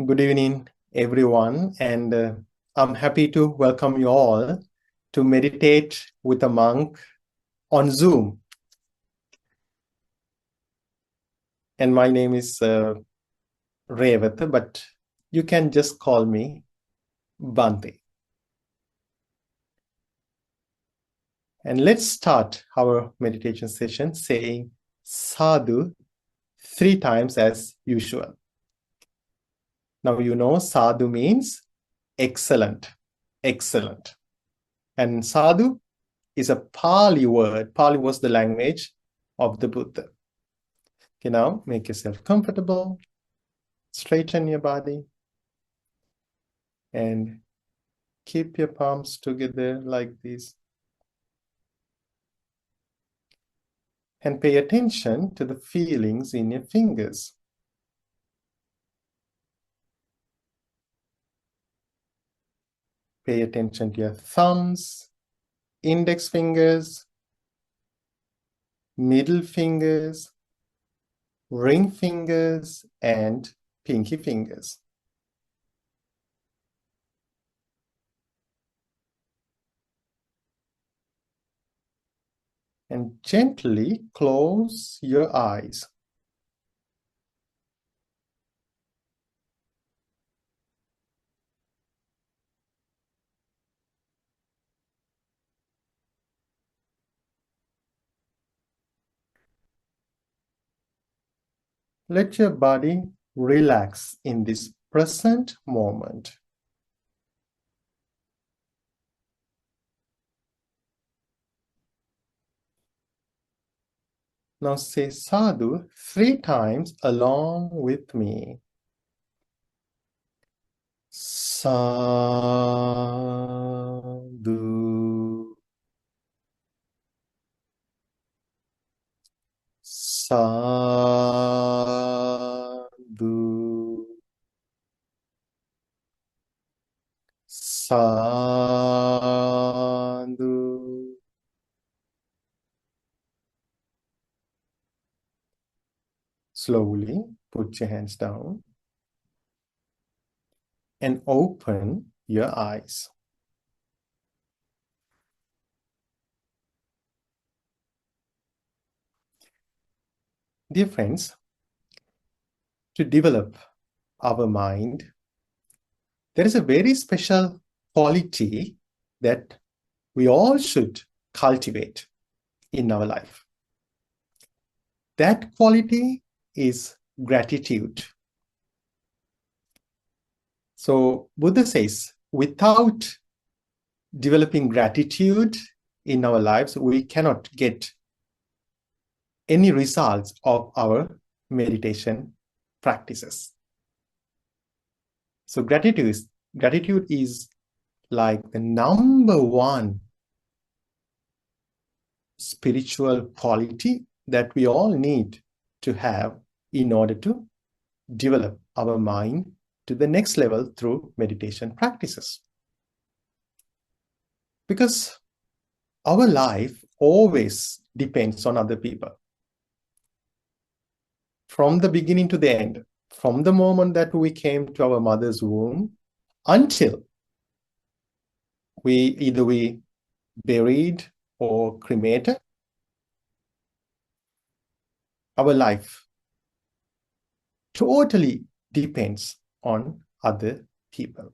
Good evening, everyone, and I'm happy to welcome you all to meditate with a monk on Zoom. And my name is Revath, but you can just call me Bante. And let's start our meditation session saying Sadhu 3 times as usual. Now, you know, Sadhu means excellent, excellent. And Sadhu is a Pali word. Pali was the language of the Buddha. Okay, now make yourself comfortable, straighten your body, and keep your palms together like this. And pay attention to the feelings in your fingers. Pay attention to your thumbs, index fingers, middle fingers, ring fingers, and pinky fingers. And gently close your eyes. Let your body relax in this present moment. Now say Sadhu 3 times along with me. Sadhu. Sadhu. Sadhu. Slowly put your hands down and open your eyes. Dear friends, to develop our mind, there is a very special quality that we all should cultivate in our life. That quality is gratitude. So Buddha says, without developing gratitude in our lives, we cannot get any results of our meditation practices. So gratitude is like the number one spiritual quality that we all need to have in order to develop our mind to the next level through meditation practices. Because our life always depends on other people. From the beginning to the end, from the moment that we came to our mother's womb until we buried or cremated, our life totally depends on other people.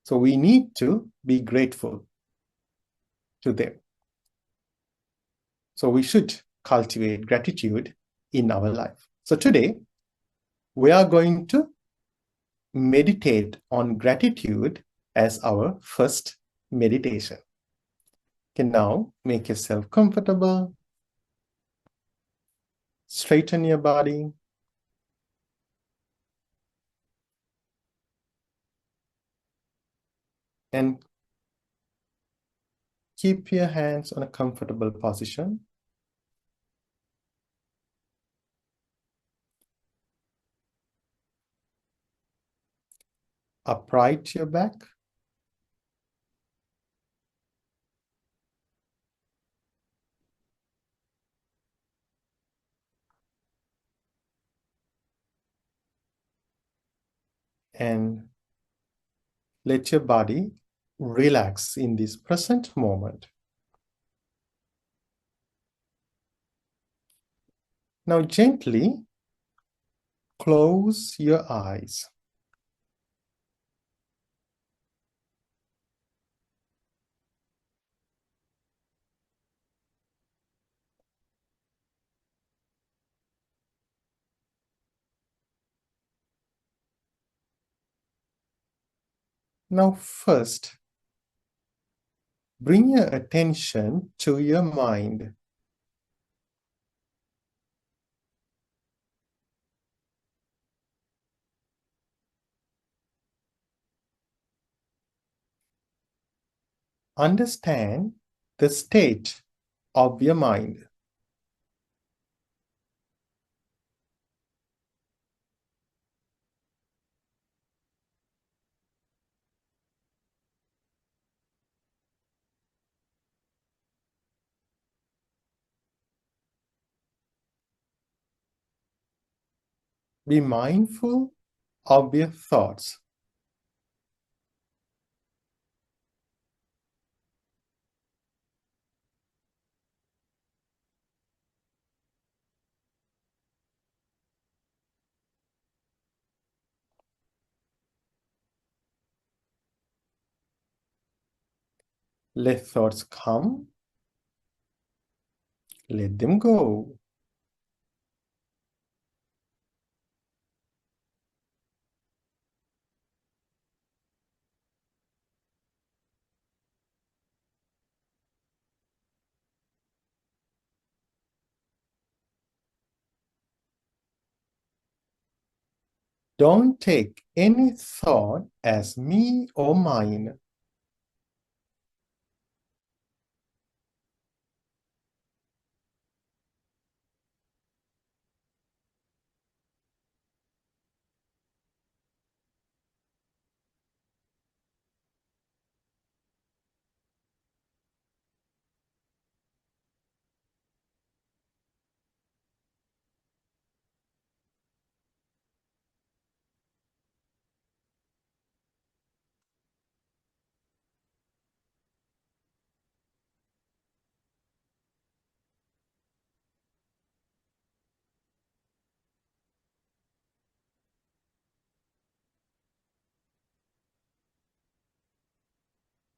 So we need to be grateful to them. So we should cultivate gratitude in our life. So today, we are going to meditate on gratitude as our first meditation. Okay, now make yourself comfortable. Straighten your body. And keep your hands on a comfortable position. Upright your back. and let your body relax in this present moment. Now gently close your eyes. Now first, bring your attention to your mind. Understand the state of your mind. Be mindful of your thoughts. Let thoughts come, let them go. Don't take any thought as me or mine.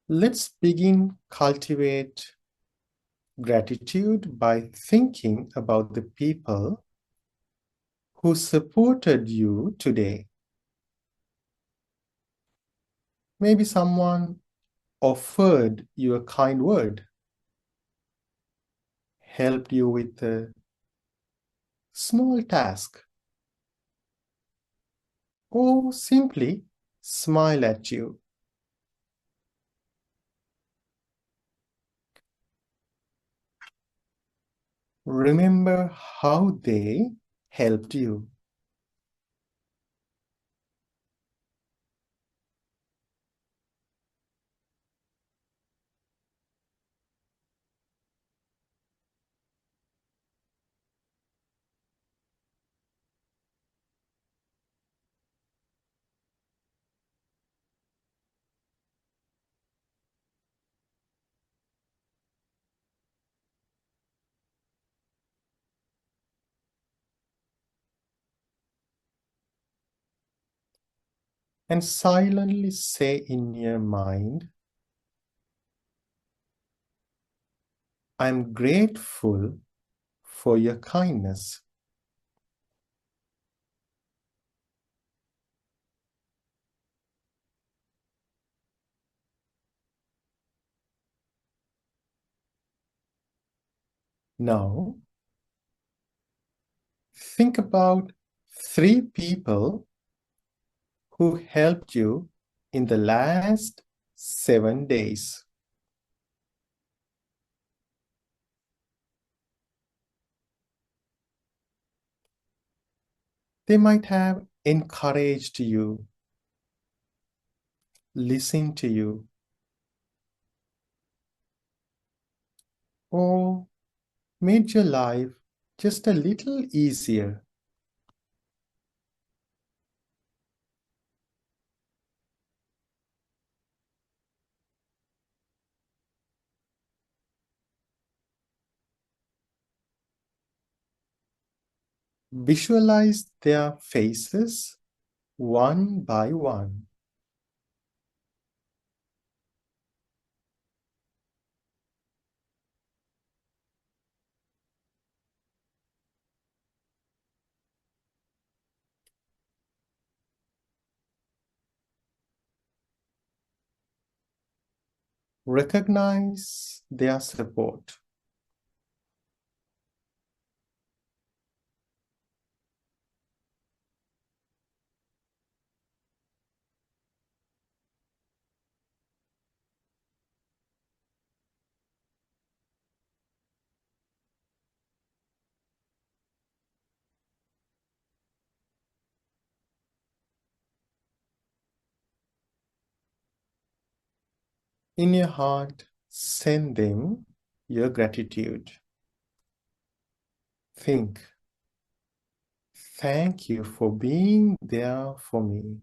Let's begin cultivate gratitude by thinking about the people who supported you today. Maybe someone offered you a kind word, helped you with a small task, or simply smile at you. Remember how they helped you. And silently say in your mind, I'm grateful for your kindness. Now, think about 3 people who helped you in the last 7 days. They might have encouraged you, listened to you, or made your life just a little easier. Visualize their faces one by one. Recognize their support. In your heart, send them your gratitude. Think, thank you for being there for me.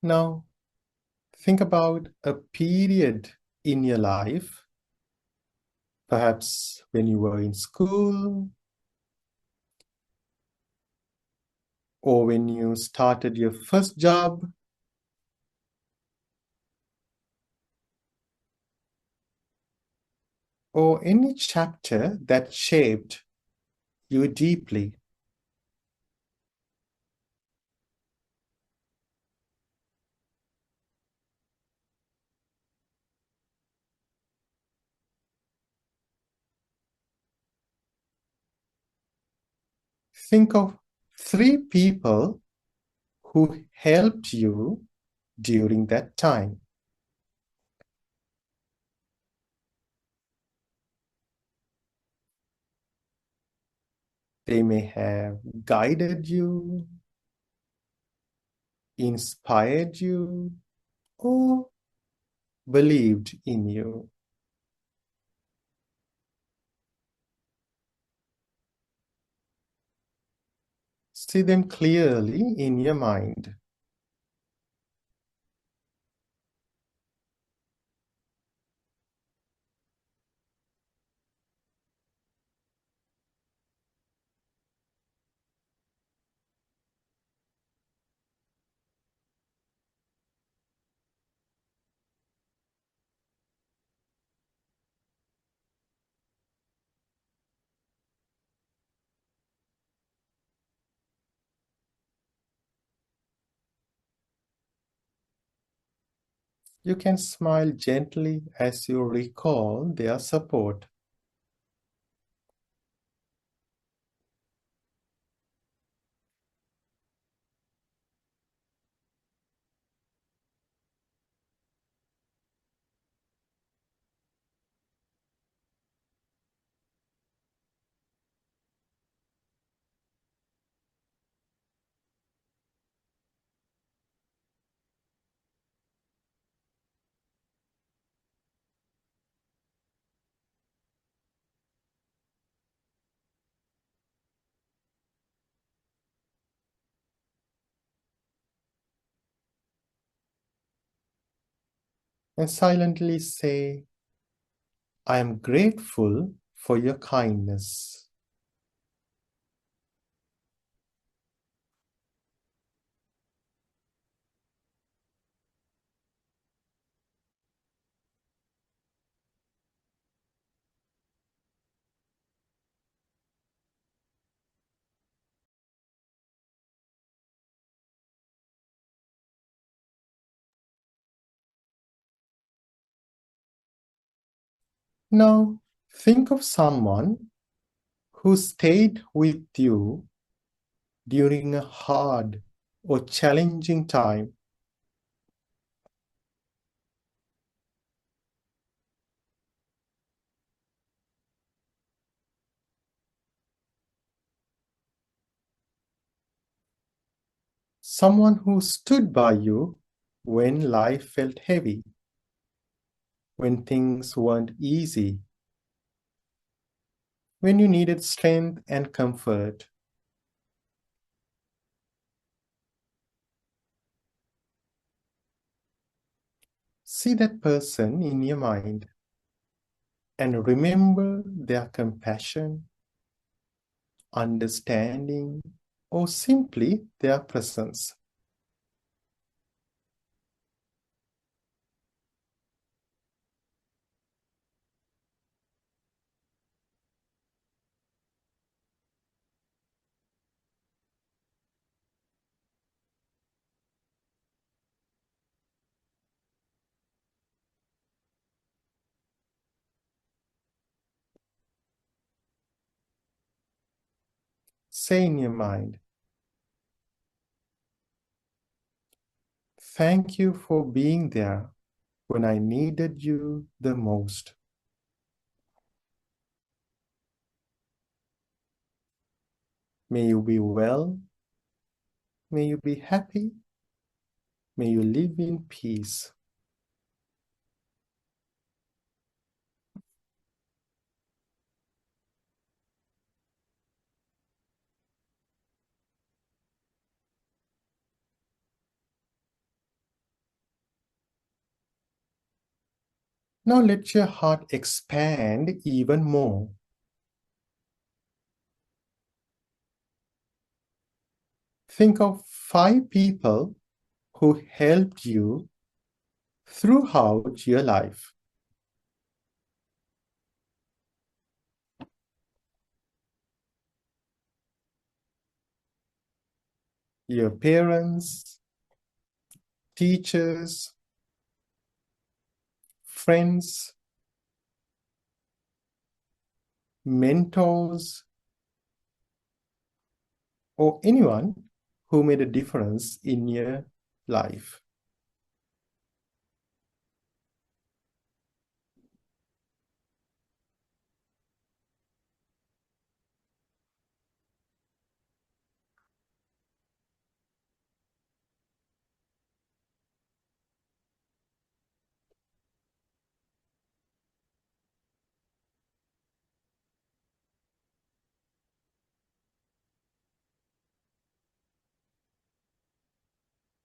Now, think about a period in your life, perhaps when you were in school, or when you started your first job, or any chapter that shaped you deeply. Think of 3 people who helped you during that time. They may have guided you, inspired you, or believed in you. See them clearly in your mind. You can smile gently as you recall their support. And silently say, I am grateful for your kindness. Now, think of someone who stayed with you during a hard or challenging time. Someone who stood by you when life felt heavy, when things weren't easy, when you needed strength and comfort. See that person in your mind and remember their compassion, understanding, or simply their presence. Say in your mind, thank you for being there when I needed you the most. May you be well. May you be happy. May you live in peace. Now let your heart expand even more. Think of 5 people who helped you throughout your life. Your parents, teachers, friends, mentors, or anyone who made a difference in your life.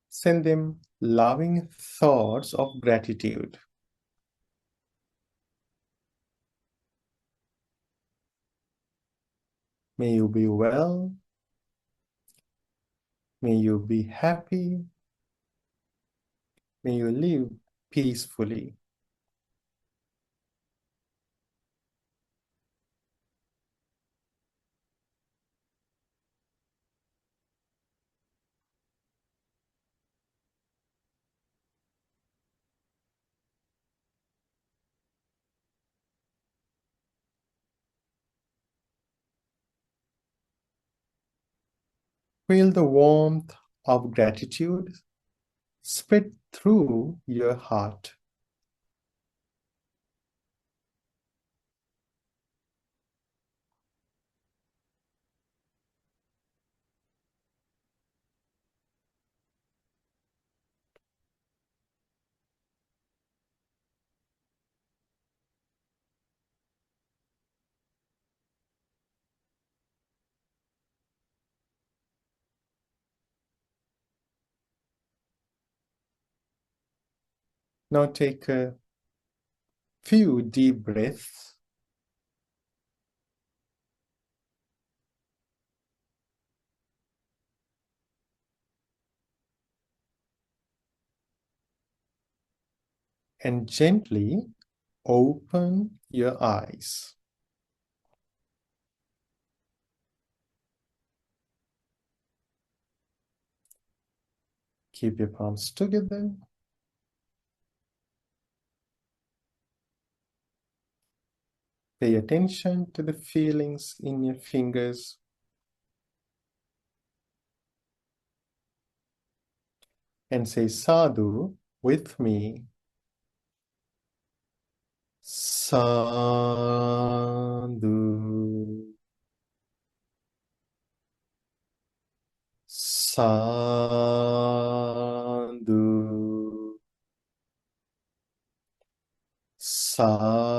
Send them loving thoughts of gratitude. May you be well. May you be happy. May you live peacefully. Feel the warmth of gratitude spread through your heart. Now take a few deep breaths. And gently open your eyes. Keep your palms together. Pay attention to the feelings in your fingers. And say sadhu with me. Sadhu. Sadhu. Sadhu.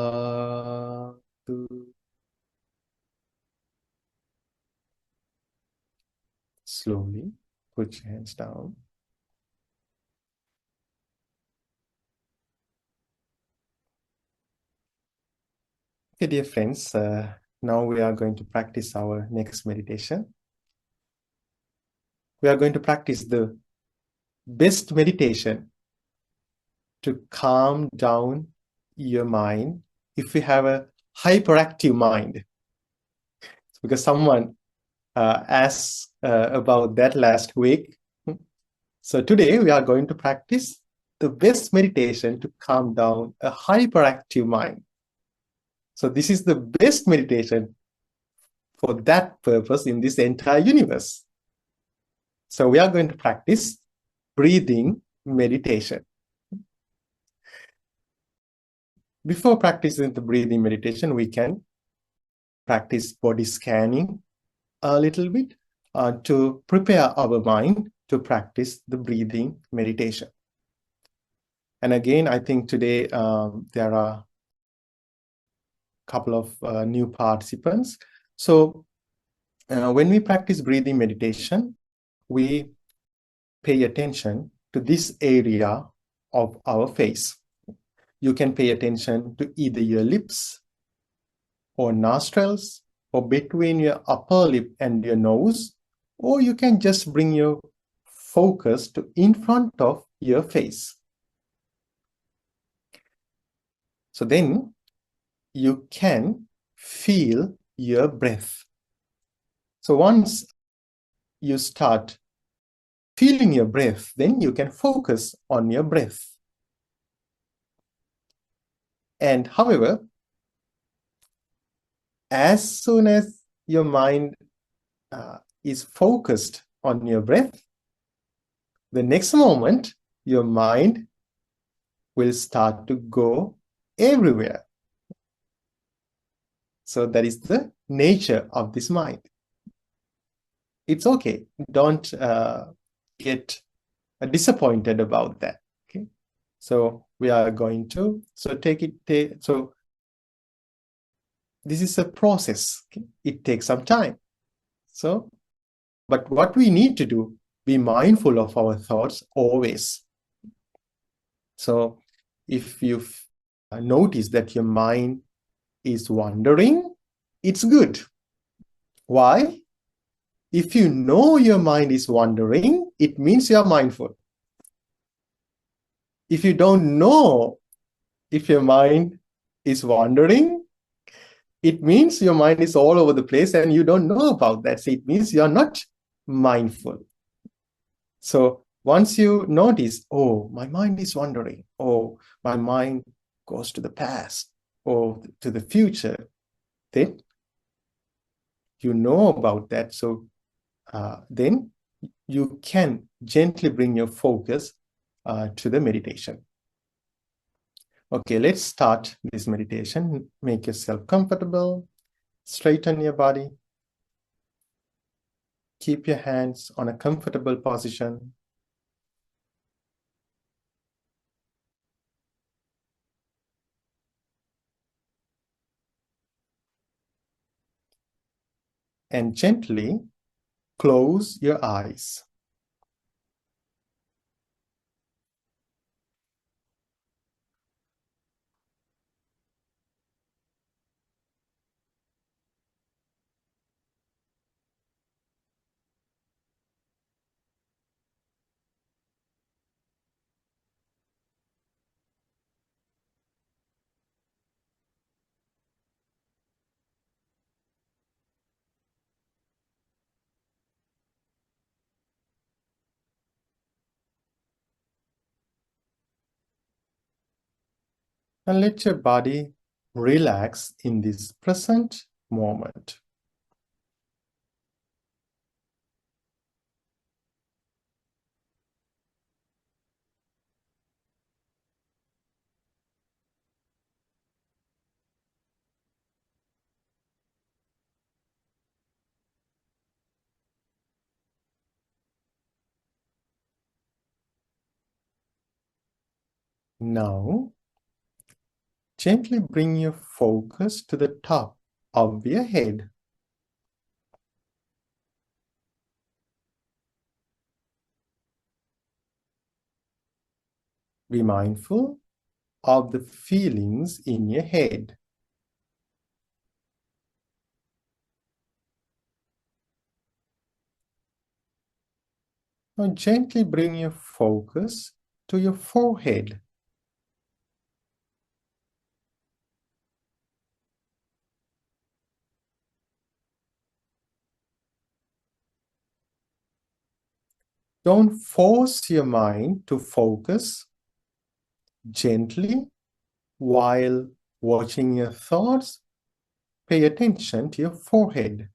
Slowly put your hands down. Okay, dear friends, now we are going to practice our next meditation. We are going to practice the best meditation to calm down your mind if you have a hyperactive mind. Because someone asked about that last week. So today we are going to practice the best meditation to calm down a hyperactive mind. So this is the best meditation for that purpose in this entire universe. So we are going to practice breathing meditation. Before practicing the breathing meditation, we can practice body scanning a little bit to prepare our mind to practice the breathing meditation. And again, I think today there are a couple of new participants. So when we practice breathing meditation, we pay attention to this area of our face. You can pay attention to either your lips or nostrils or between your upper lip and your nose, or you can just bring your focus to in front of your face. So then you can feel your breath. So once you start feeling your breath, then you can focus on your breath. And however, as soon as your mind is focused on your breath, the next moment your mind will start to go everywhere. So that is the nature of this mind. It's okay. Don't get disappointed about that. Okay. So we are going to so this is a process. Okay? It takes some time. So, but what we need to do, be mindful of our thoughts always. So if you notice that your mind is wandering, it's good. Why? If you know your mind is wandering, it means you are mindful. If you don't know if your mind is wandering, it means your mind is all over the place and you don't know about that. So it means you are not mindful. So once you notice, oh, my mind is wandering, oh, my mind goes to the past or to the future, then you know about that. So then you can gently bring your focus to the meditation. Okay, let's start this meditation. Make yourself comfortable, straighten your body. Keep your hands on a comfortable position. And gently close your eyes. And let your body relax in this present moment. Now, gently bring your focus to the top of your head. Be mindful of the feelings in your head. Now gently bring your focus to your forehead. Don't force your mind to focus. Gently, while watching your thoughts, pay attention to your forehead.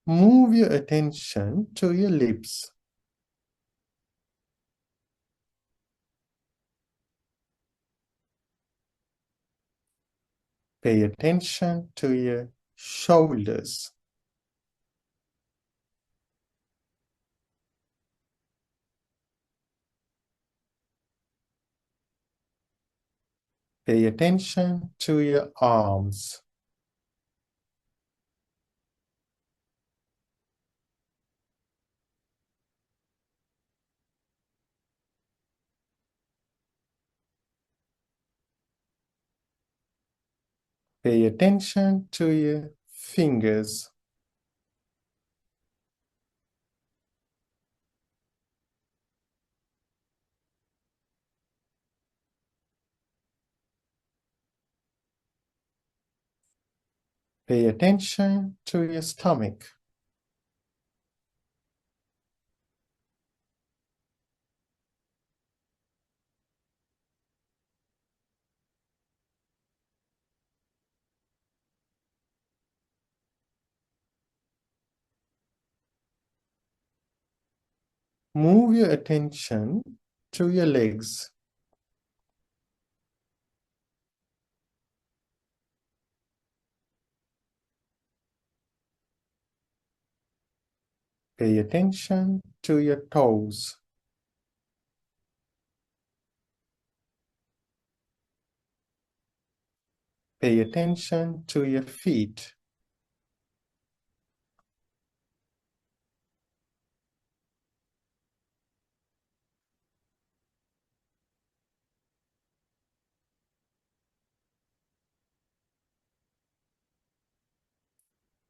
Move your attention to your lips. Pay attention to your shoulders. Pay attention to your arms. Pay attention to your fingers. Pay attention to your stomach. Move your attention to your legs. Pay attention to your toes. Pay attention to your feet.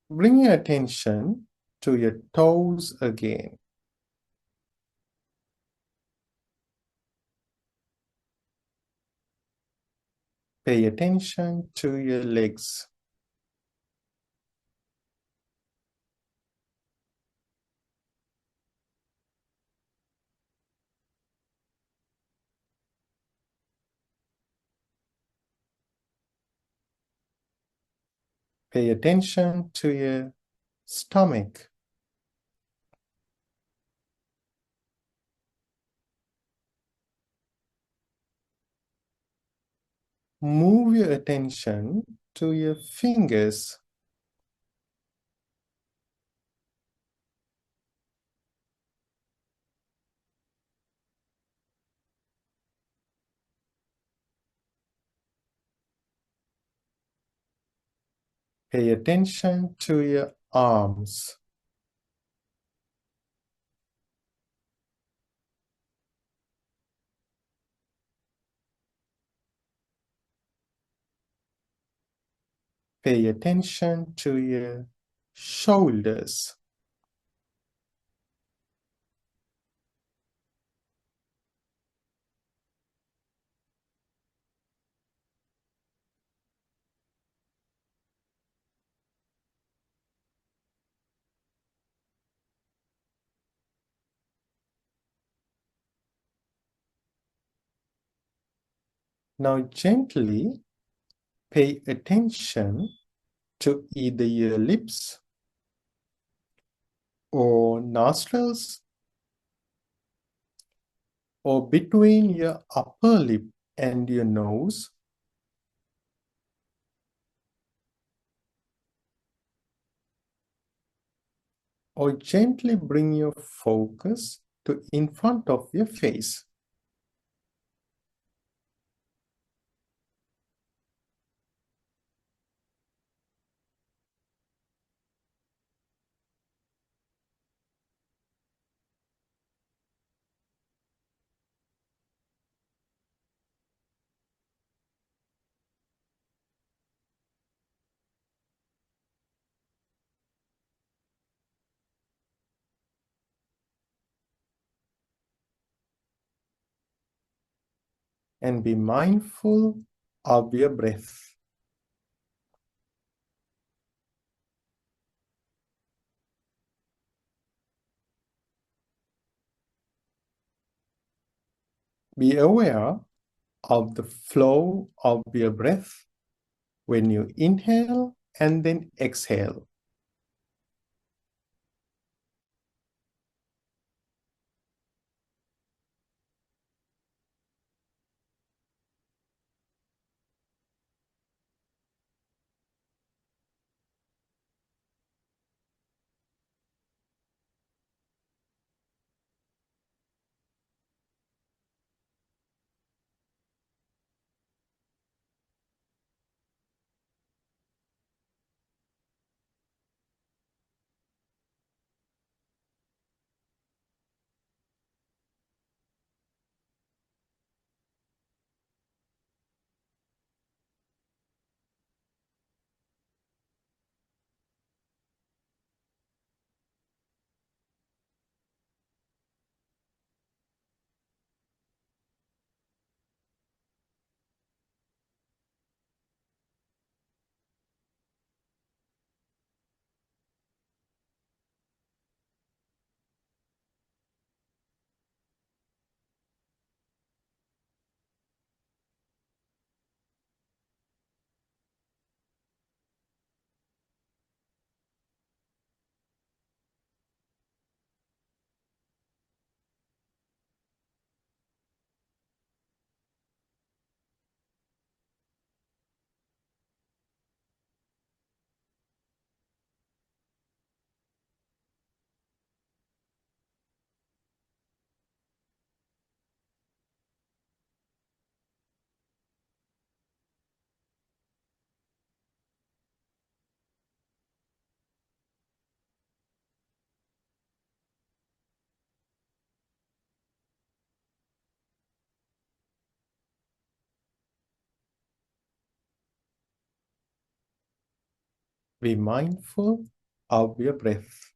Bring your attention to your toes again. Pay attention to your legs. Pay attention to your stomach. Move your attention to your fingers. Pay attention to your arms. Pay attention to your shoulders. Now gently pay attention to either your lips or nostrils or between your upper lip and your nose. Or gently bring your focus to in front of your face. and be mindful of your breath. Be aware of the flow of your breath when you inhale and then exhale. Be mindful of your breath.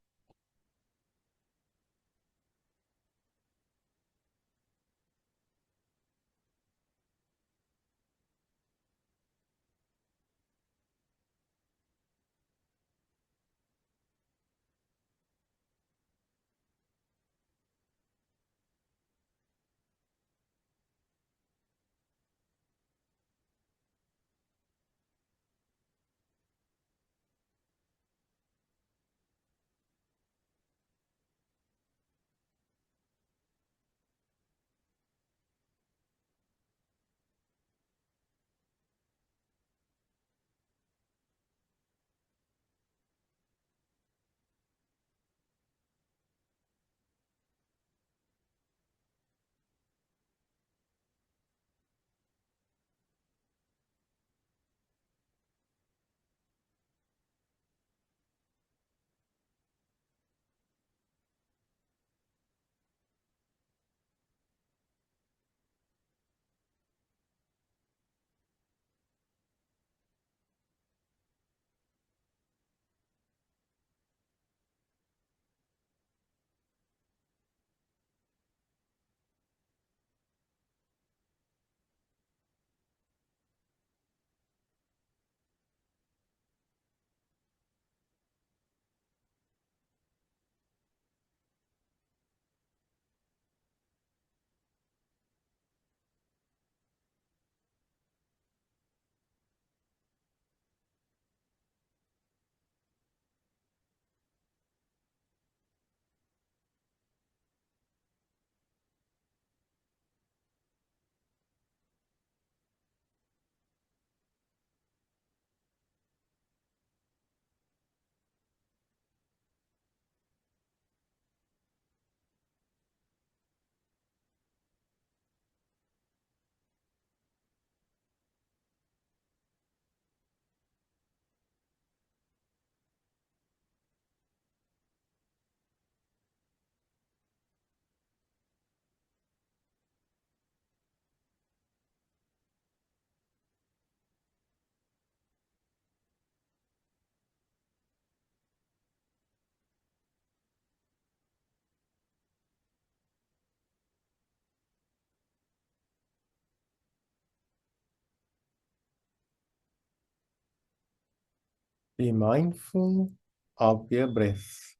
Be mindful of your breath.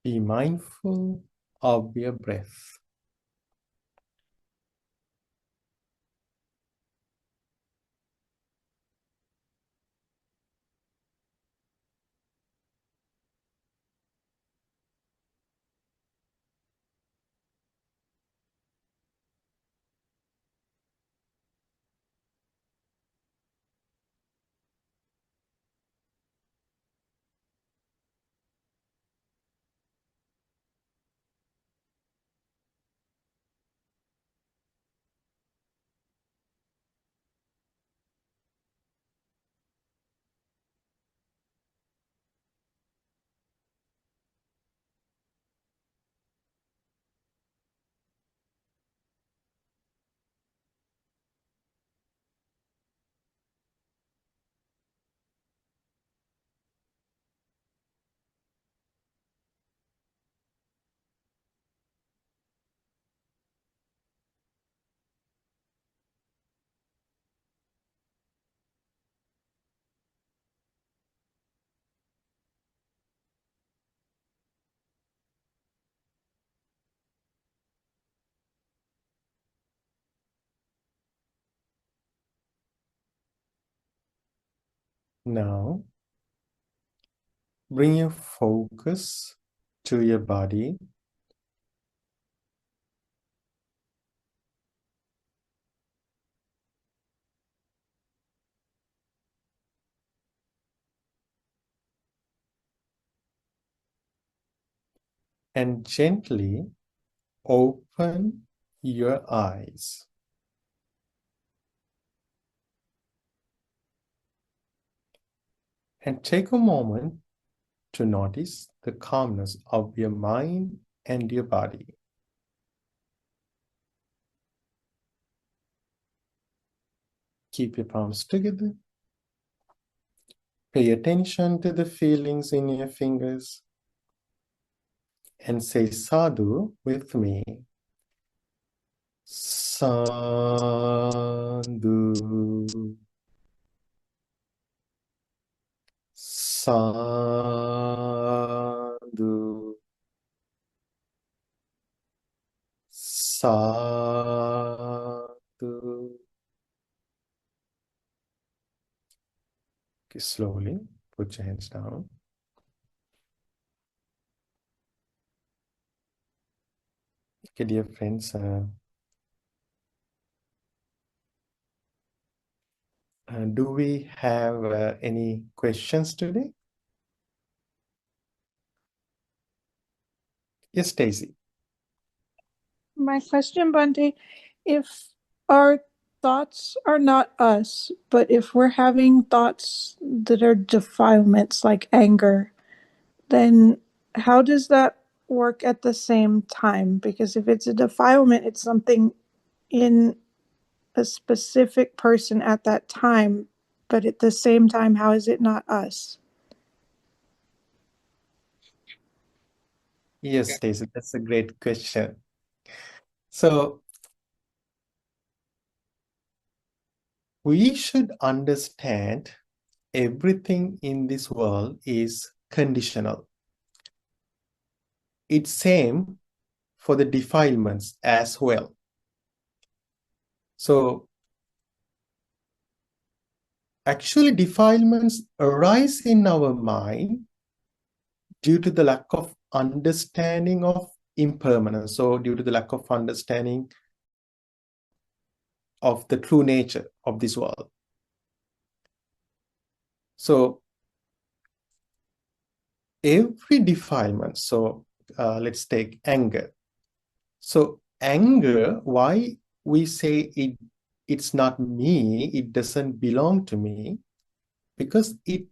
Be mindful of your breath. Now, bring your focus to your body. And gently open your eyes. And take a moment to notice the calmness of your mind and your body. Keep your palms together. Pay attention to the feelings in your fingers. And say sadhu with me. Sadhu. Sadhu, sadhu. Okay, slowly put your hands down. Okay, dear friends, do we have any questions today? Yes, Stacy. My question, Bhante, if our thoughts are not us, but if we're having thoughts that are defilements like anger, then how does that work at the same time? Because if it's a defilement, it's something in a specific person at that time, but at the same time, how is it not us? Yes, Stacy, that's a great question. So we should understand everything in this world is conditional. It's same for the defilements as well. So actually defilements arise in our mind due to the lack of understanding of impermanence. So due to the lack of understanding of the true nature of this world. So every defilement, so let's take anger. So anger, why we say it's not me, it doesn't belong to me, because it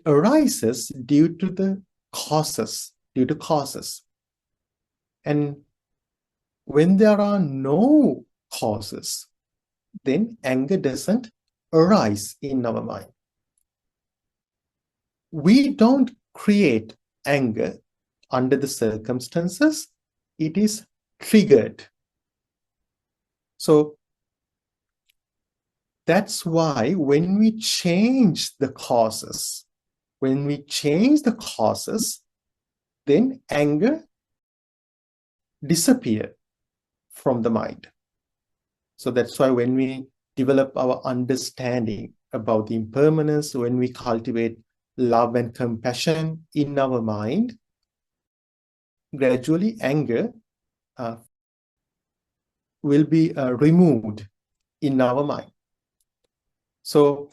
arises due to causes. And when there are no causes, then anger doesn't arise in our mind. We don't create anger under the circumstances, it is triggered. So that's why when we change the causes, then anger disappears from the mind. So that's why when we develop our understanding about the impermanence, when we cultivate love and compassion in our mind, gradually anger will be removed in our mind. So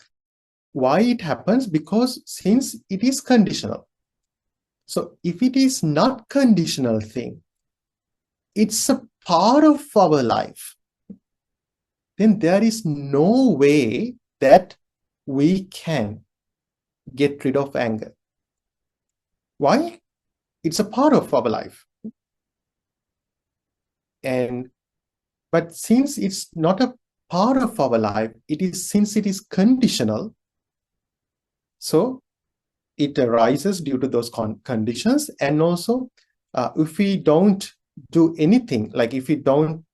why it happens? Because since it is conditional. So if it is not conditional thing, it's a part of our life, then there is no way that we can get rid of anger. Why? It's a part of our life. But since it's not a part of our life, since it is conditional, so it arises due to those conditions. And also, if we don't do anything, like if we don't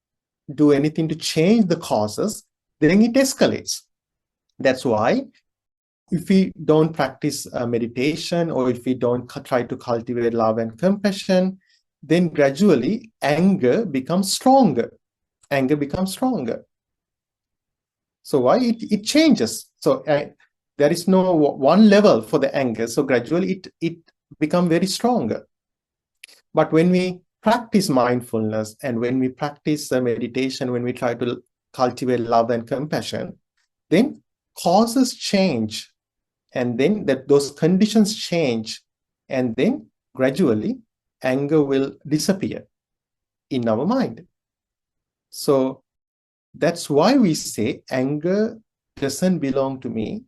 do anything to change the causes, then it escalates. That's why if we don't practice meditation, or if we don't try to cultivate love and compassion, then gradually anger becomes stronger. So why? It changes. So there is no one level for the anger. So gradually it becomes very stronger. But when we practice mindfulness, and when we practice meditation, when we try to cultivate love and compassion, then causes change, and then those conditions change, and then gradually anger will disappear in our mind. So that's why we say anger doesn't belong to me.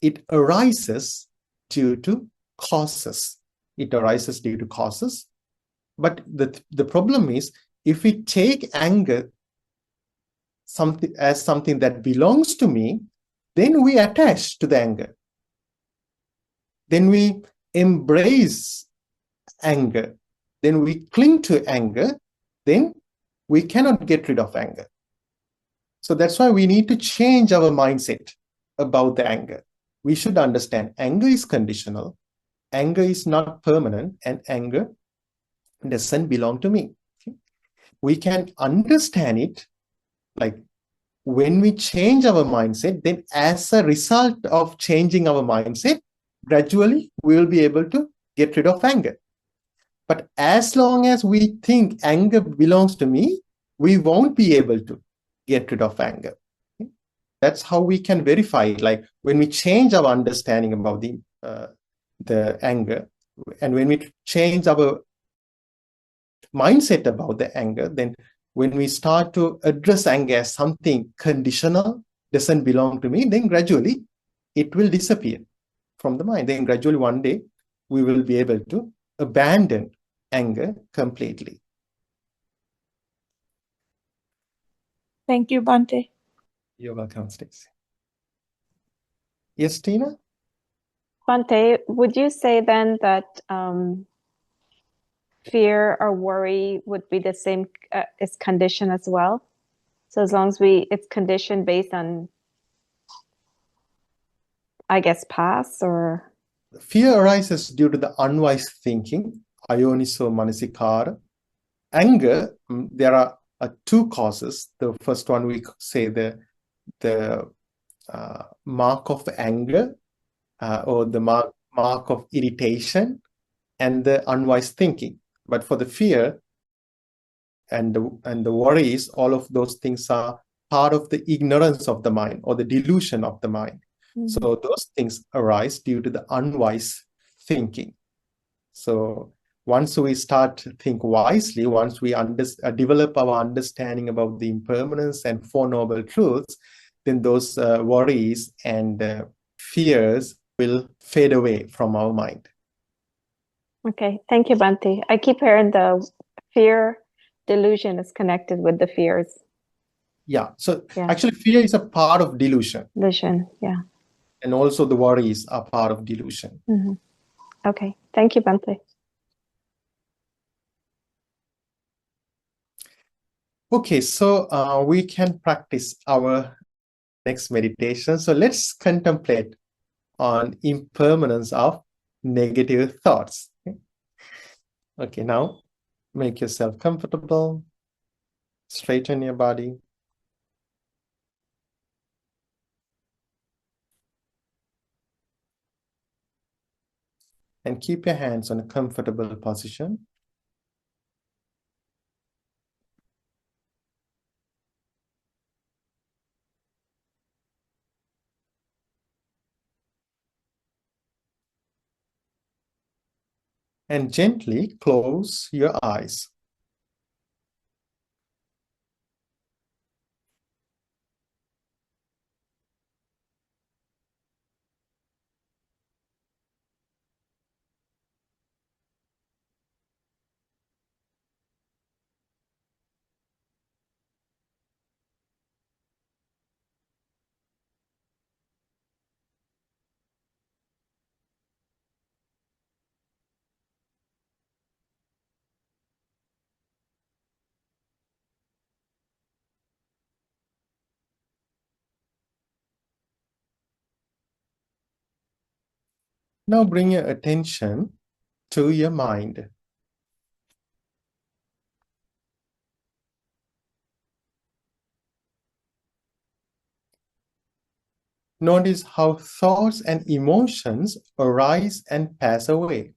It arises due to causes. But the problem is, if we take anger as something that belongs to me, then we attach to the anger. Then we embrace anger. Then we cling to anger. Then we cannot get rid of anger. So that's why we need to change our mindset about the anger. we should understand anger is conditional, anger is not permanent, and anger doesn't belong to me. Okay? We can understand it like when we change our mindset, then as a result of changing our mindset, gradually we will be able to get rid of anger. But as long as we think anger belongs to me, we won't be able to get rid of anger. Okay? That's how we can verify it. Like when we change our understanding about the anger, and when we change our mindset about the anger, then when we start to address anger as something conditional, doesn't belong to me, then gradually it will disappear from the mind. Then gradually one day we will be able to abandon anger completely. Thank you, Bhante. You're welcome, Stacey. Yes, Tina? Bhante, would you say then that fear or worry would be the same as condition as well? So as long as it's conditioned based on, I guess, past or... Fear arises due to the unwise thinking, ayoniso manasikara. Anger, there are two causes. The first one we say the mark of anger or the mark of irritation and the unwise thinking. But for the fear and the worries, all of those things are part of the ignorance of the mind or the delusion of the mind. Mm-hmm. So those things arise due to the unwise thinking. So once we start to think wisely, once we develop our understanding about the impermanence and Four Noble Truths, then those worries and fears will fade away from our mind. Okay, thank you, Bhante. I keep hearing the fear delusion is connected with the fears. Yeah, so actually fear is a part of delusion. Delusion, yeah. And also the worries are part of delusion. Mm-hmm. Okay, thank you, Bhante. Okay, so we can practice our next meditation. So let's contemplate on impermanence of negative thoughts. Okay, now make yourself comfortable, straighten your body. And keep your hands on a comfortable position. And gently close your eyes. Now bring your attention to your mind. Notice how thoughts and emotions arise and pass away.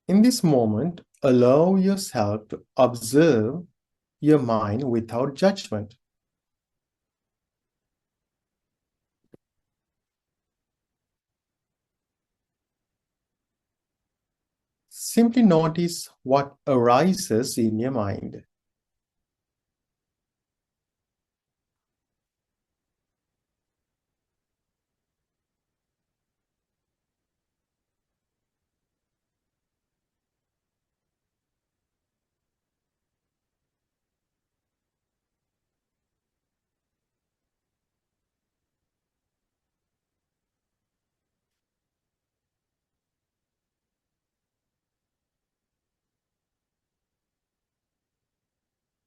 In this moment, allow yourself to observe your mind without judgment. simply notice what arises in your mind.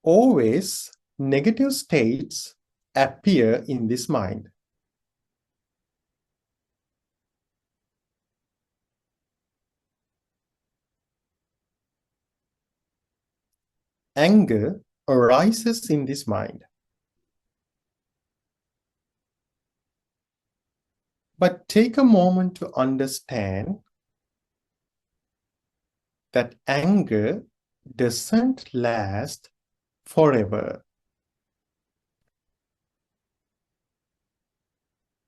Always negative states appear in this mind. Anger arises in this mind. But take a moment to understand that anger doesn't last forever.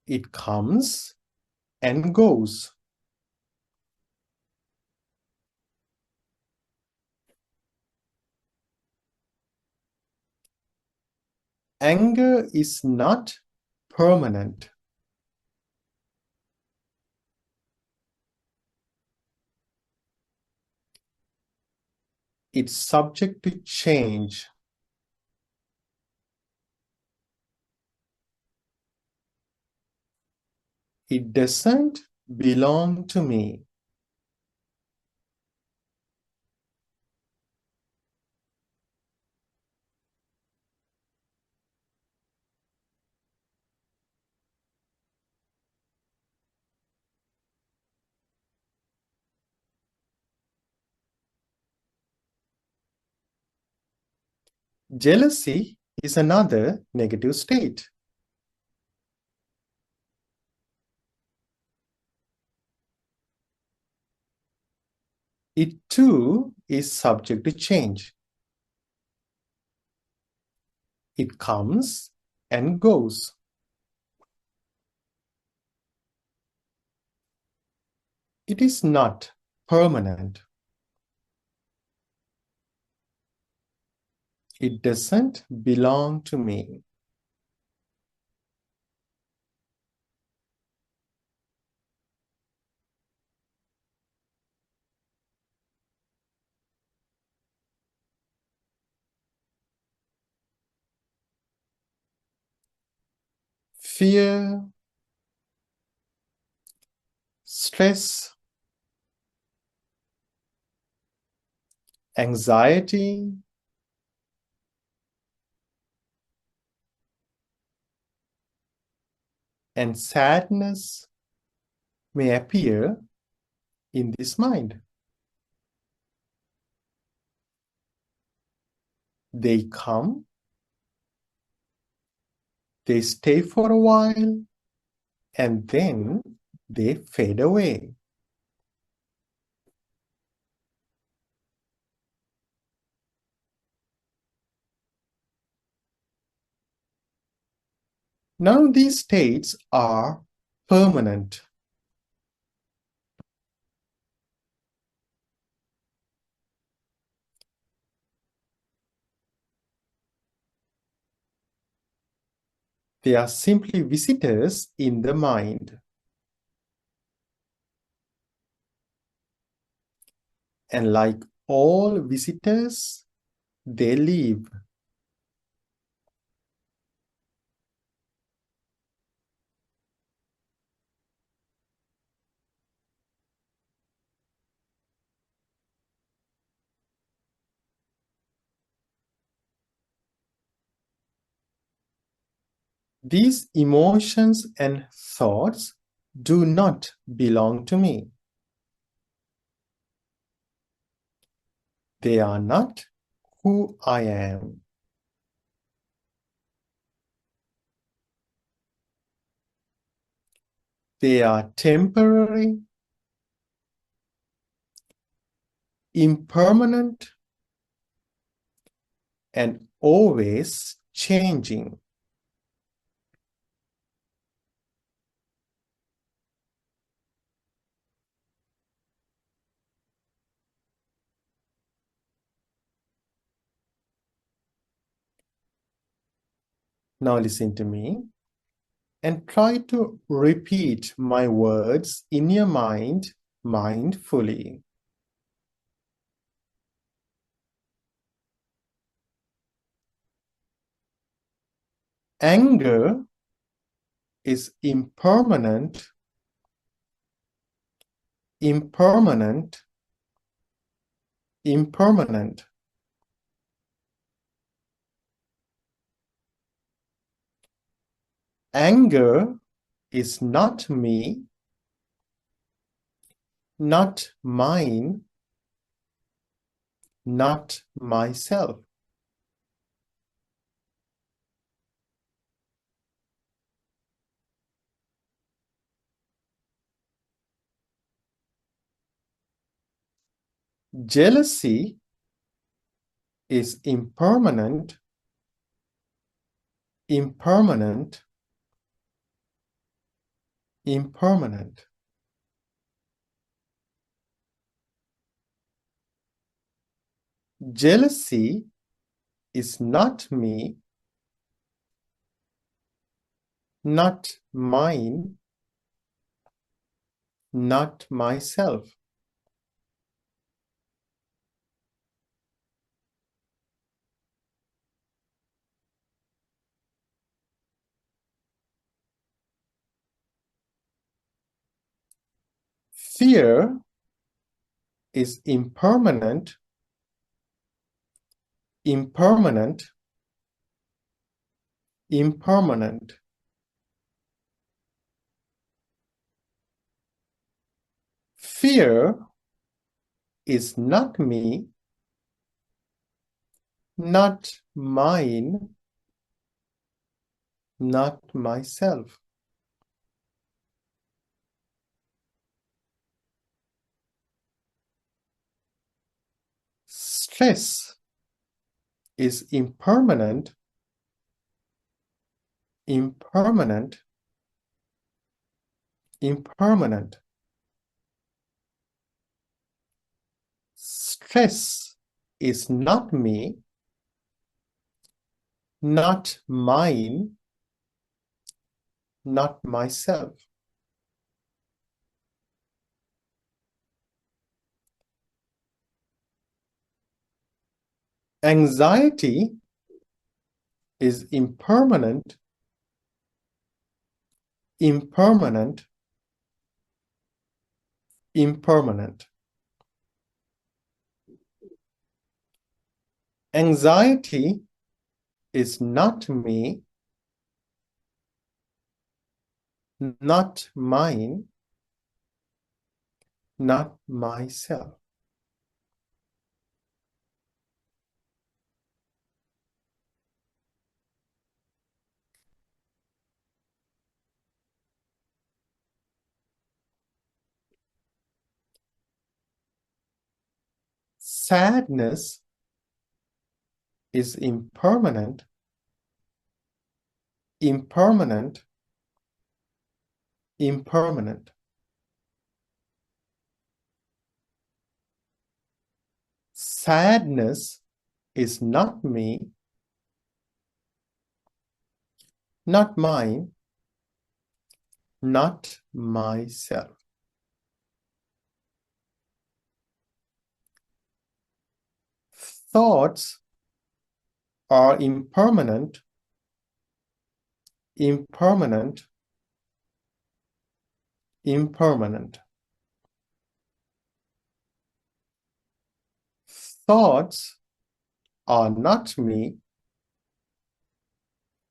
It comes and goes. Anger is not permanent. It's subject to change. It doesn't belong to me. Jealousy is another negative state. It too is subject to change. It comes and goes. It is not permanent. It doesn't belong to me. Fear, stress, anxiety, and sadness may appear in this mind. They come, they stay for a while, and then they fade away. None of these states are permanent. They are simply visitors in the mind. And like all visitors, they leave. These emotions and thoughts do not belong to me. They are not who I am. They are temporary, impermanent, and always changing. Now listen to me and try to repeat my words in your mind mindfully. Anger is impermanent, impermanent, impermanent. Anger is not me, not mine, not myself. Jealousy is impermanent, impermanent, impermanent. Jealousy is not me, not mine, not myself. Fear is impermanent, impermanent, impermanent. Fear is not me, not mine, not myself. Stress is impermanent, impermanent, impermanent. Stress is not me, not mine, not myself. Anxiety is impermanent, impermanent, impermanent. Anxiety is not me, not mine, not myself. Sadness is impermanent, impermanent, impermanent. Sadness is not me, not mine, not myself. Thoughts are impermanent, impermanent, impermanent. Thoughts are not me,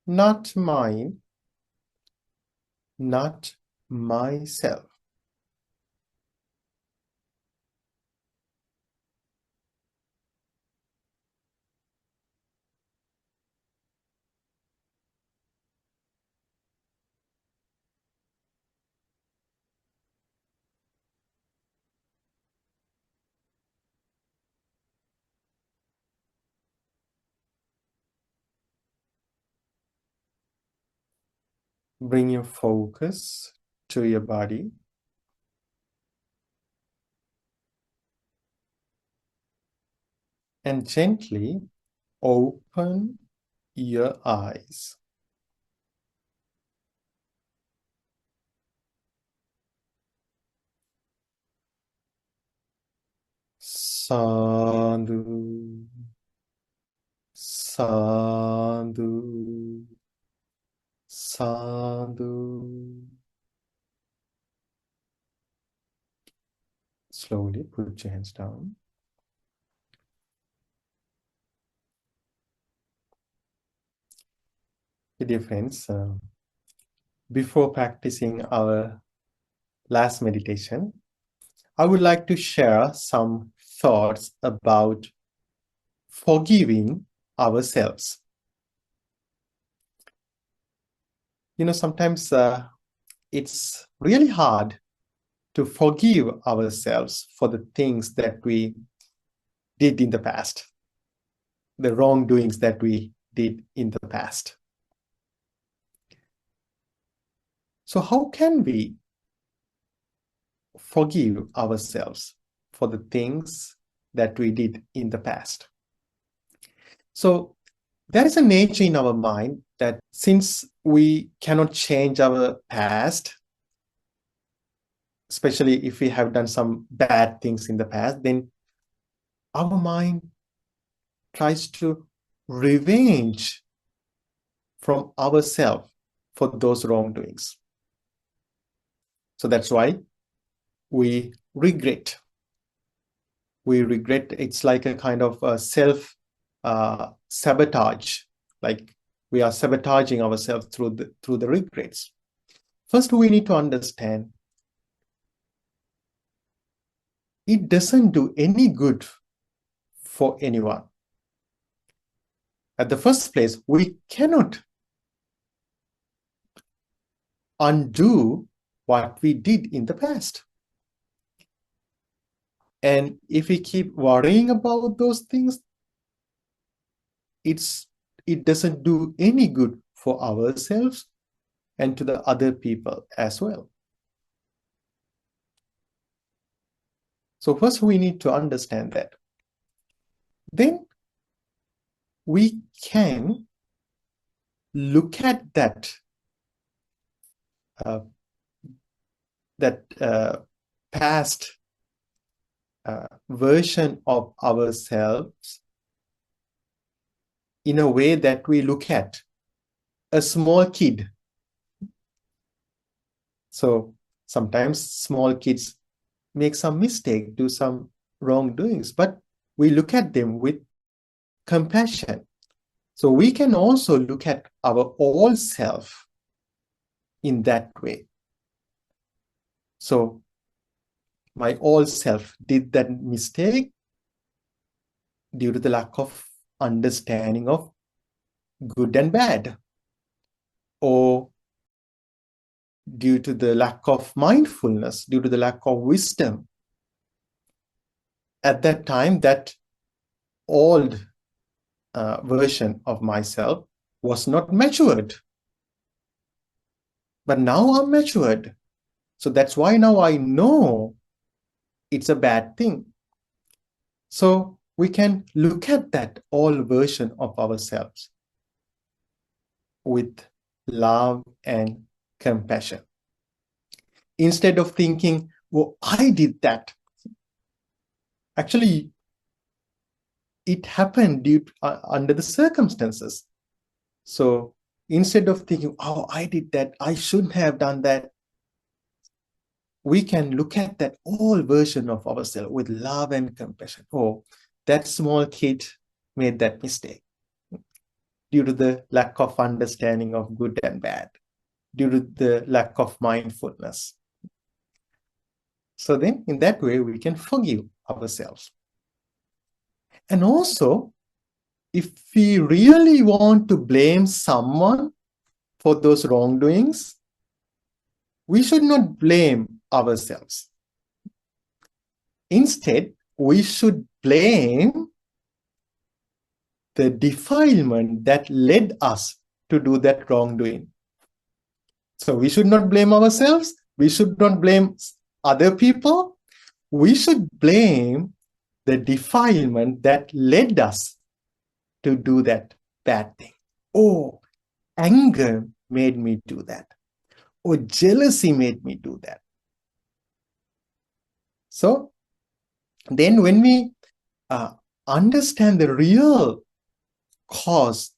not mine, not myself. Bring your focus to your body and gently open your eyes. Sadhu, sadhu, sadhu. Slowly put your hands down. Dear friends, before practicing our last meditation, I would like to share some thoughts about forgiving ourselves. You know, sometimes it's really hard to forgive ourselves for the things that we did in the past, the wrongdoings that we did in the past. So how can we forgive ourselves for the things that we did in the past? So there is a nature in our mind that since we cannot change our past, especially if we have done some bad things in the past, then our mind tries to revenge from ourselves for those wrongdoings. So that's why we regret. We regret. It's like a kind of self sabotage, like we are sabotaging ourselves through the regrets. First, we need to understand it doesn't do any good for anyone. At the first place, we cannot undo what we did in the past. And if we keep worrying about those things, it doesn't do any good for ourselves and to the other people as well. So first we need to understand that. Then we can look at that past version of ourselves in a way that we look at a small kid. So sometimes small kids make some mistake, do some wrongdoings, but we look at them with compassion. So we can also look at our old self in that way. So my old self did that mistake due to the lack of understanding of good and bad, or due to the lack of mindfulness, due to the lack of wisdom. At that time, that old version of myself was not matured. But now I'm matured. So that's why now I know it's a bad thing. So we can look at that old version of ourselves with love and compassion. Instead of thinking, well, I did that. Actually, it happened under the circumstances. So instead of thinking, oh, I did that, I shouldn't have done that, we can look at that old version of ourselves with love and compassion. Oh, that small kid made that mistake due to the lack of understanding of good and bad, due to the lack of mindfulness. So then in that way, we can forgive ourselves. And also, if we really want to blame someone for those wrongdoings, we should not blame ourselves. Instead, we should blame the defilement that led us to do that wrongdoing. So we should not blame ourselves. We should not blame other people. We should blame the defilement that led us to do that bad thing. Oh, anger made me do that. Or jealousy made me do that. So then when we understand the real cause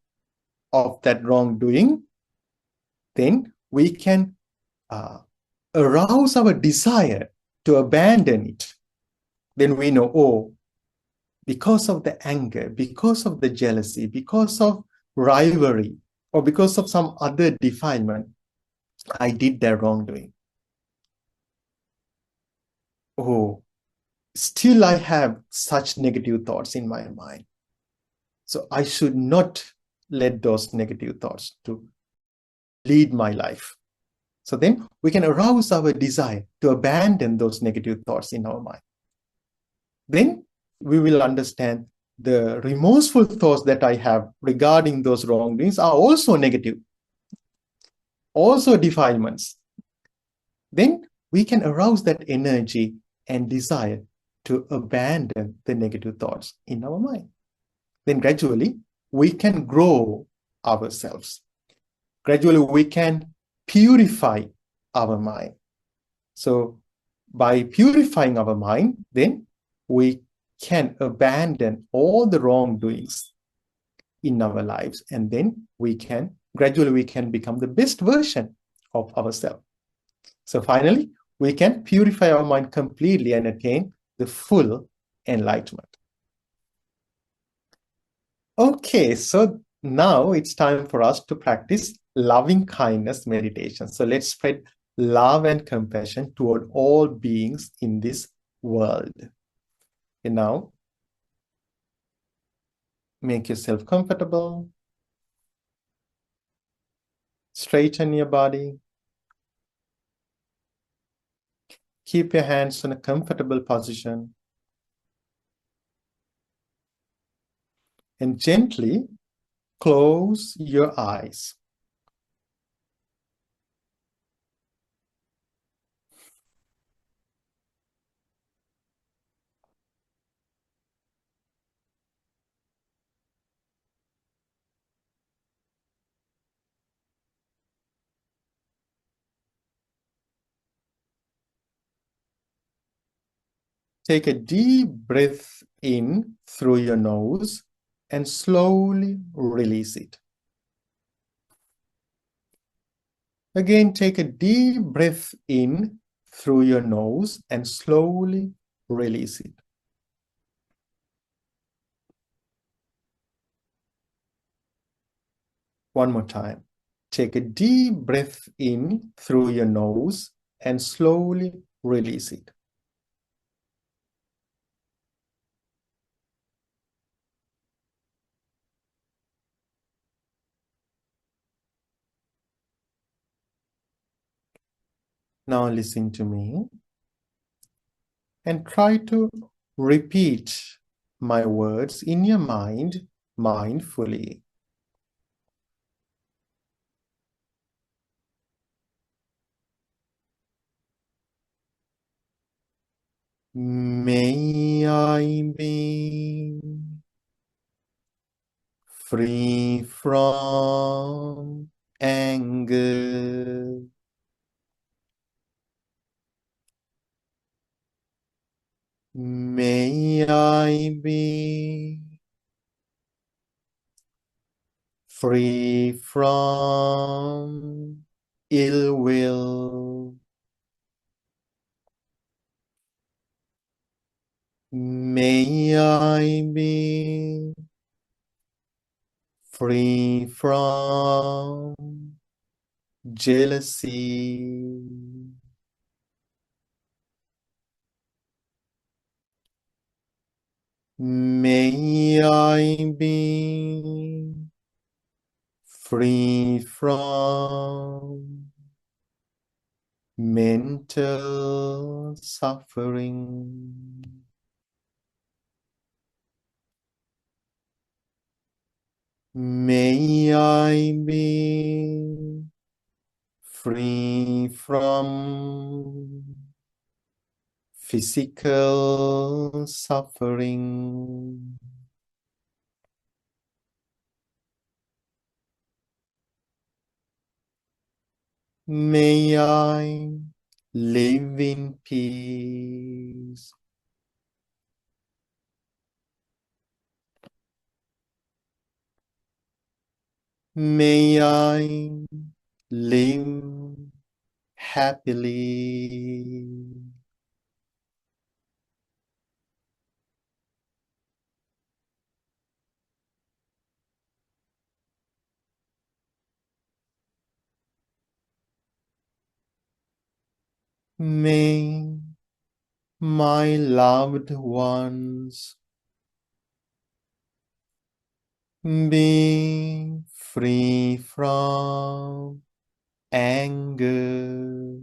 of that wrongdoing, then we can arouse our desire to abandon it. Then we know, oh, because of the anger, because of the jealousy, because of rivalry, or because of some other defilement, I did that wrongdoing. Oh, still I have such negative thoughts in my mind. So I should not let those negative thoughts to lead my life. So then we can arouse our desire to abandon those negative thoughts in our mind. Then we will understand the remorseful thoughts that I have regarding those wrongdoings are also negative, also defilements. Then we can arouse that energy and desire to abandon the negative thoughts in our mind. Then gradually we can grow ourselves. Gradually we can purify our mind. So by purifying our mind, then we can abandon all the wrongdoings in our lives, and then we can gradually become the best version of ourselves. So finally, we can purify our mind completely and attain the full enlightenment. Okay, so now it's time for us to practice loving kindness meditation. So let's spread love and compassion toward all beings in this world. And now, make yourself comfortable. Straighten your body. Keep your hands in a comfortable position. And gently close your eyes. Take a deep breath in through your nose and slowly release it. Again, take a deep breath in through your nose and slowly release it. One more time. Take a deep breath in through your nose and slowly release it. Now listen to me and try to repeat my words in your mind mindfully. May I be free from anger. May I be free from ill will. May I be free from jealousy. May I be free from mental suffering. May I be free from physical suffering. May I live in peace. May I live happily. May my loved ones be free from anger.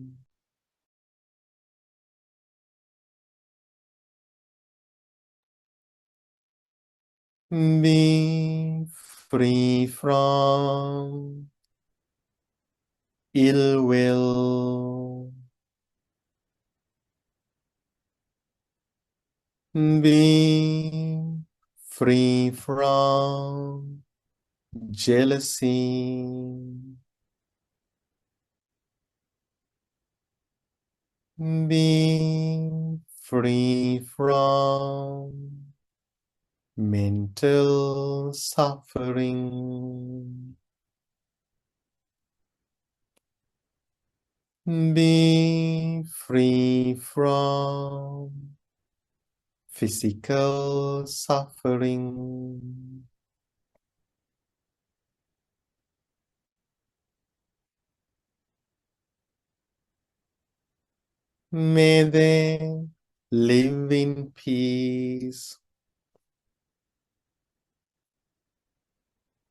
Be free from ill will. Be free from jealousy. Be free from mental suffering. Be free from physical suffering. May they live in peace.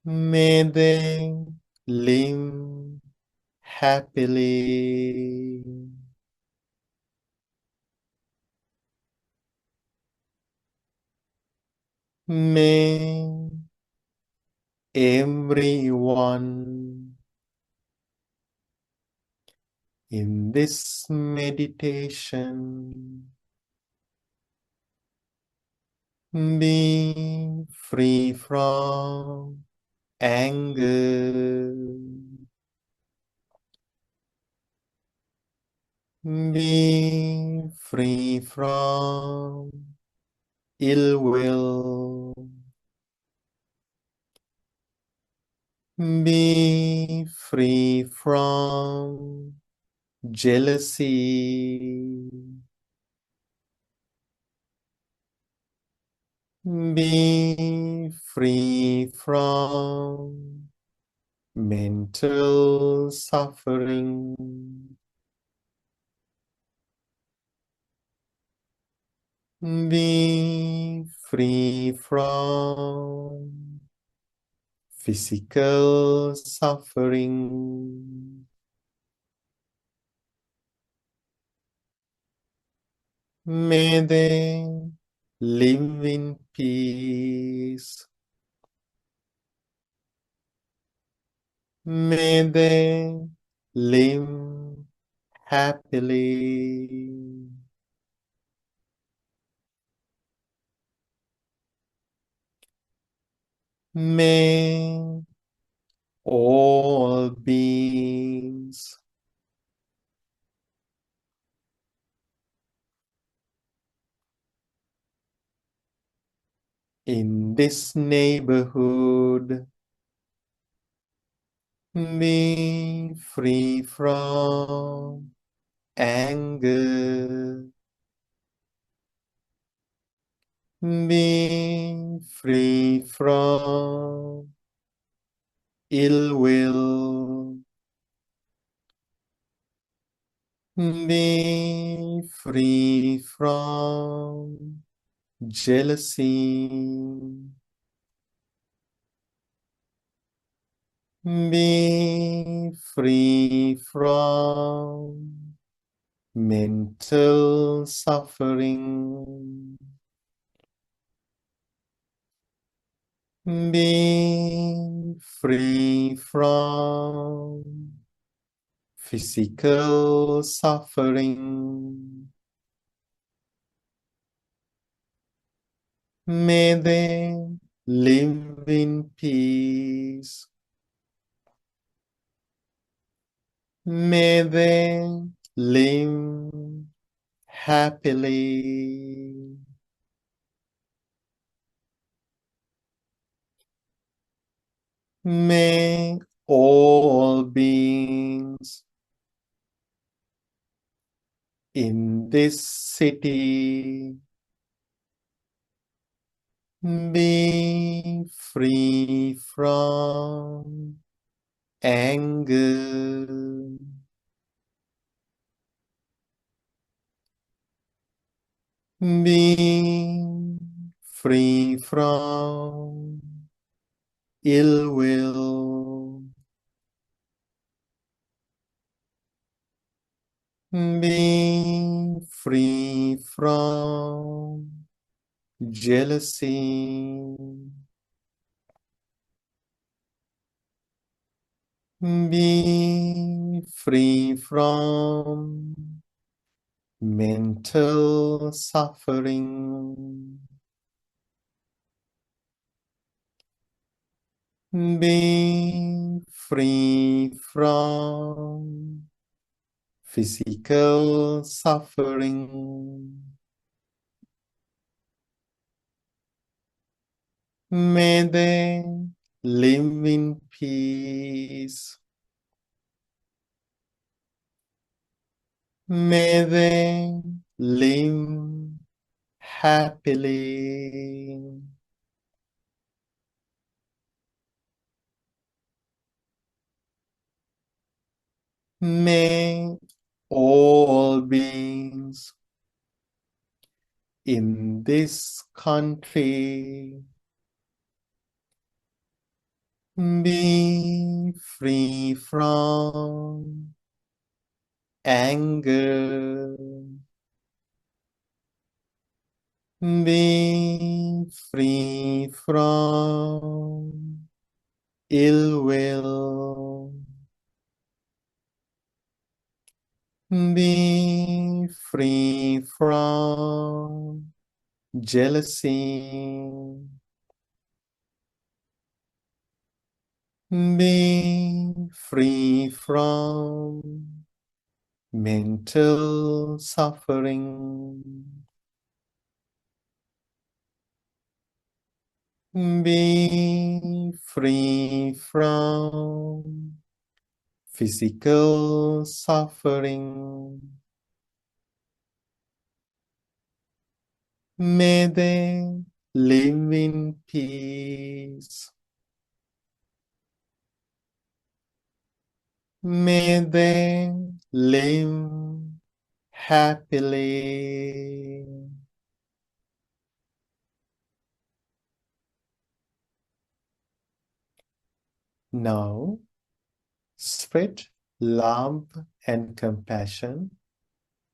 May they live happily. May everyone in this meditation be free from anger. Be free from ill will. Be free from jealousy. Be free from mental suffering. Be free from physical suffering. May they live in peace. May they live happily. May all beings in this neighborhood be free from anger. Be free from ill will. Be free from jealousy. Be free from mental suffering. Be free from physical suffering. May they live in peace. May they live happily. May all beings in this city be free from anger. Be free from ill will. Be free from jealousy. Be free from mental suffering. Be free from physical suffering. May they live in peace. May they live happily. May all beings in this country be free from anger. Be free from ill will. Be free from jealousy. Be free from mental suffering. Be free from physical suffering. May they live in peace. May they live happily. Now, spread love and compassion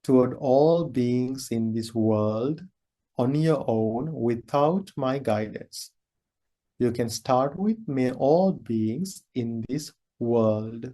toward all beings in this world on your own without my guidance. You can start with may all beings in this world.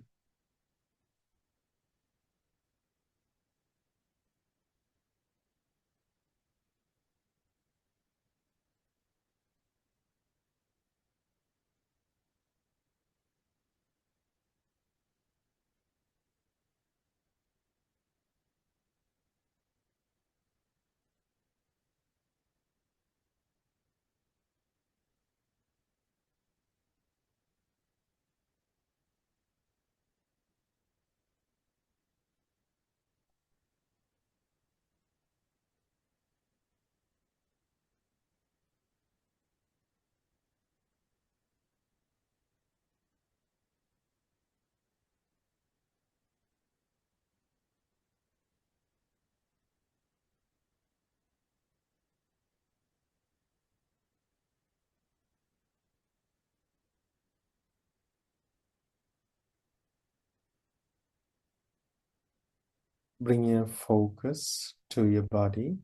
Bring your focus to your body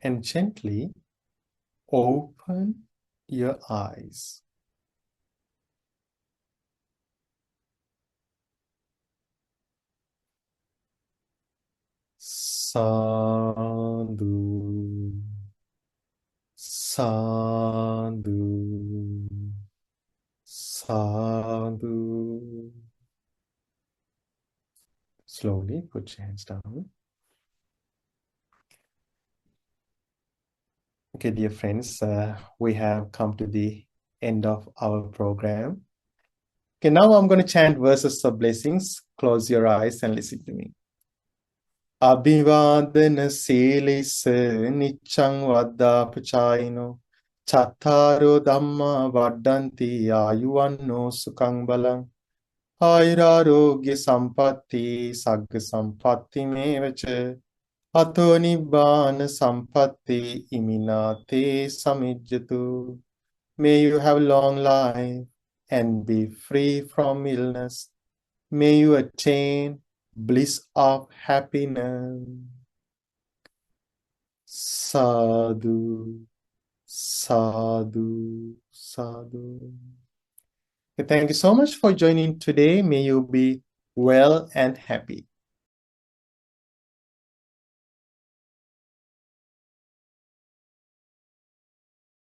and gently open your eyes. Sadhu, sadhu, sadhu. Slowly put your hands down. Okay, dear friends, we have come to the end of our program. Okay, now I'm going to chant verses of blessings. Close your eyes and listen to me. Abhivadana Silisa Nichang Vada Pachayino Chattaro Dhamma Vadanti Ayuvanno Sukhang Balang Airarogya Sampatti Sagga Sampatti Mevacha Ato Nibbana Sampatti Iminate Samijjatu. May you have long life and be free from illness. May you attain bliss of happiness. Sadhu, sadhu, sadhu. Okay, thank you so much for joining today. May you be well and happy.